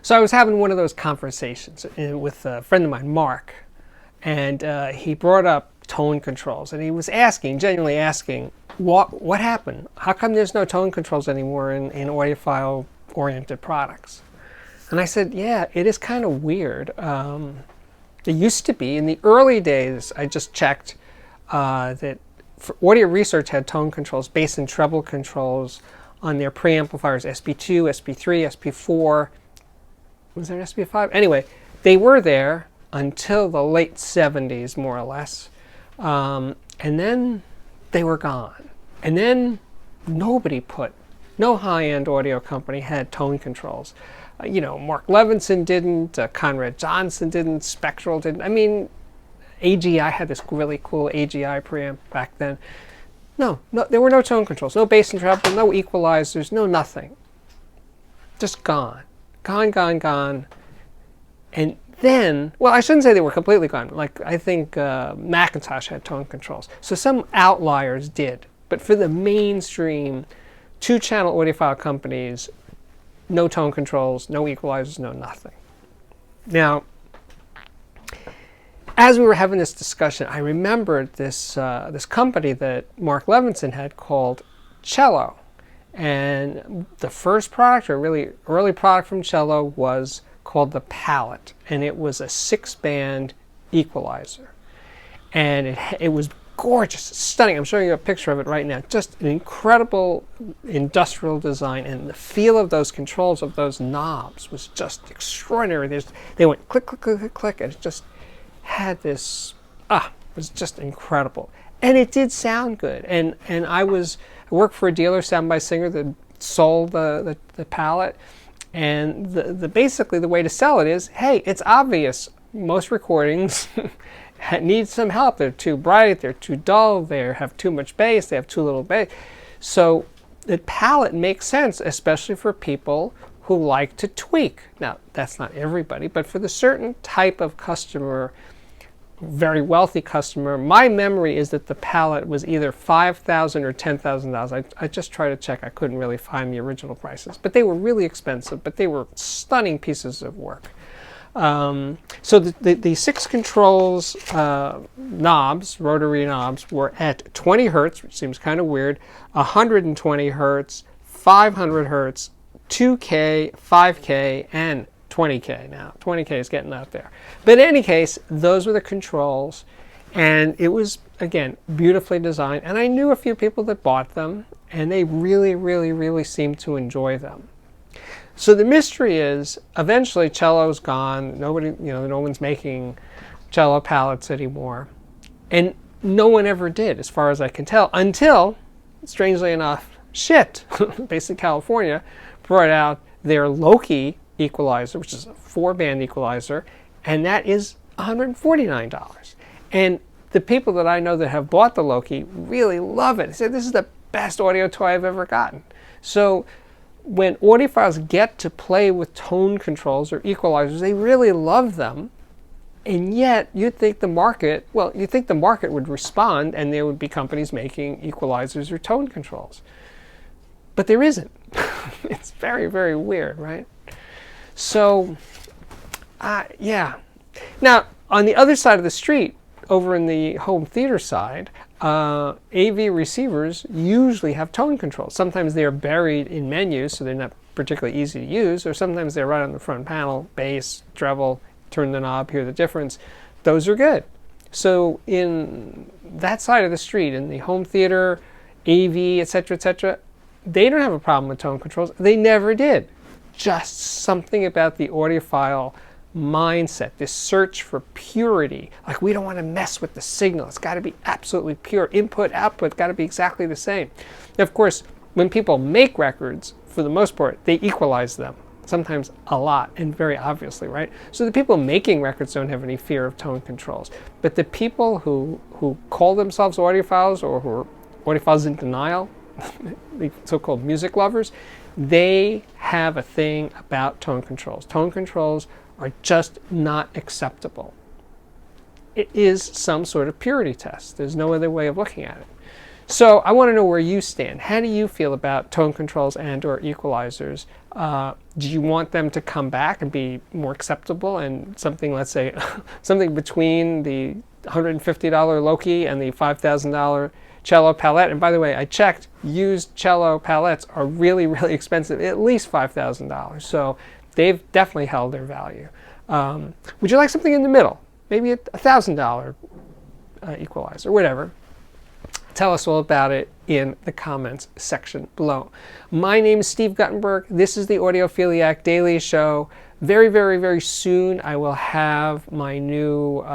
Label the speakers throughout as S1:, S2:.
S1: So I was having one of those conversations with a friend of mine, Mark, and he brought up tone controls, and he was asking, genuinely asking, what happened? How come there's no tone controls anymore in audiophile-oriented products? And I said, yeah, it is kind of weird. It used to be, in the early days, I just checked that Audio Research had tone controls, bass and treble controls on their preamplifiers, SP2, SP3, SP4. Was there an SP5? Anyway, they were there until the late 70s, more or less. And then they were gone. And then no high-end audio company had tone controls. Mark Levinson didn't, Conrad Johnson didn't, Spectral didn't. I mean, AGI had this really cool AGI preamp back then. No, there were no tone controls, no bass and treble, no equalizers, no nothing. Just gone. Gone. And then, well, I shouldn't say they were completely gone. Like, I think Macintosh had tone controls. So some outliers did. But for the mainstream, two-channel audiophile companies, no tone controls, no equalizers, no nothing. Now, as we were having this discussion, I remembered this company that Mark Levinson had called Cello. And the first product, or really early product from Cello, was called the Palette. And it was a 6-band equalizer. And it was gorgeous, stunning. I'm showing you a picture of it right now. Just an incredible industrial design, and the feel of those controls, of those knobs, was just extraordinary. They went click, click, click, click, click, and it just had this, it was just incredible. And it did sound good. And I worked for a dealer, Sound by Singer, that sold the Palette. And basically the way to sell it is, hey, it's obvious. Most recordings need some help. They're too bright, they're too dull, they have too much bass, they have too little bass. So the Palette makes sense, especially for people who like to tweak. Now, that's not everybody, but for the certain type of customer, very wealthy customer, my memory is that the Palette was either $5,000 or $10,000. I just tried to check. I couldn't really find the original prices, but they were really expensive, but they were stunning pieces of work. So the 6 controls knobs, rotary knobs, were at 20 hertz, which seems kind of weird, 120 hertz, 500 hertz, 2K, 5K, and 20K now. 20K is getting out there. But in any case, those were the controls, and it was, again, beautifully designed. And I knew a few people that bought them, and they really, really, really seemed to enjoy them. So the mystery is, eventually Cello's gone. Nobody, no one's making Cello palettes anymore. And no one ever did, as far as I can tell, until, strangely enough, based in California, brought out their Loki equalizer, which is a 4-band equalizer, and that is $149. And the people that I know that have bought the Loki really love it. They say, this is the best audio toy I've ever gotten. So when audiophiles get to play with tone controls or equalizers, they really love them. And yet, you'd think the market would respond, and there would be companies making equalizers or tone controls. But there isn't. It's very, very weird, right? So, yeah. Now, on the other side of the street, over in the home theater side, AV receivers usually have tone controls. Sometimes they're buried in menus, so they're not particularly easy to use, or sometimes they're right on the front panel, bass, treble, turn the knob, hear the difference. Those are good. So in that side of the street, in the home theater, AV, etc., they don't have a problem with tone controls. They never did. Just something about the audiophile mindset, this search for purity. Like, we don't want to mess with the signal. It's got to be absolutely pure. Input, output, got to be exactly the same. And of course, when people make records, for the most part, they equalize them. Sometimes a lot, and very obviously, right? So the people making records don't have any fear of tone controls. But the people who call themselves audiophiles, or who are audiophiles in denial, the so-called music lovers, they have a thing about tone controls. Tone controls are just not acceptable. It is some sort of purity test. There's no other way of looking at it. So I want to know where you stand. How do you feel about tone controls and or equalizers? Do you want them to come back and be more acceptable and something, let's say, something between the $150 Loki and the $5,000 Cello Palette? And by the way, I checked, used Cello Palettes are really, really expensive, at least $5,000. So they've definitely held their value. Would you like something in the middle? Maybe a $1,000 equalizer, whatever. Tell us all about it in the comments section below. My name is Steve Guttenberg. This is the Audiophiliac Daily Show. Very, very, very soon I will have my new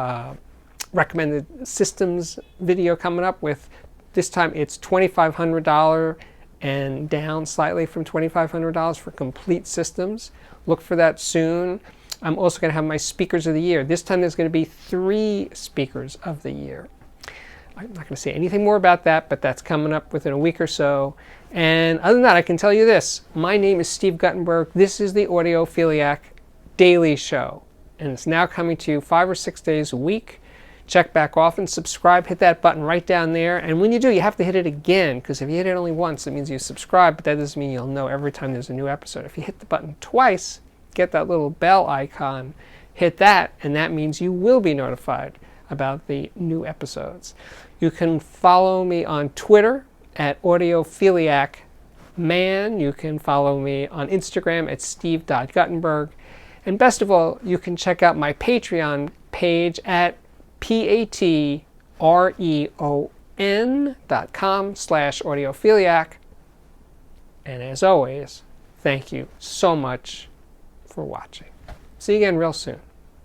S1: recommended systems video coming up with, this time it's $2,500 and down slightly from $2,500 for complete systems. Look for that soon. I'm also going to have my speakers of the year. This time there's going to be 3 speakers of the year. I'm not going to say anything more about that, but that's coming up within a week or so. And other than that, I can tell you this. My name is Steve Guttenberg. This is the Audiophiliac Daily Show. And it's now coming to you 5 or 6 days a week. Check back often, subscribe, hit that button right down there. And when you do, you have to hit it again, because if you hit it only once, it means you subscribe, but that doesn't mean you'll know every time there's a new episode. If you hit the button twice, get that little bell icon, hit that, and that means you will be notified about the new episodes. You can follow me on Twitter at AudiophiliacMan. You can follow me on Instagram at steve.guttenberg. And best of all, you can check out my Patreon page at patreon.com/audiophiliac. And as always, thank you so much for watching. See you again real soon.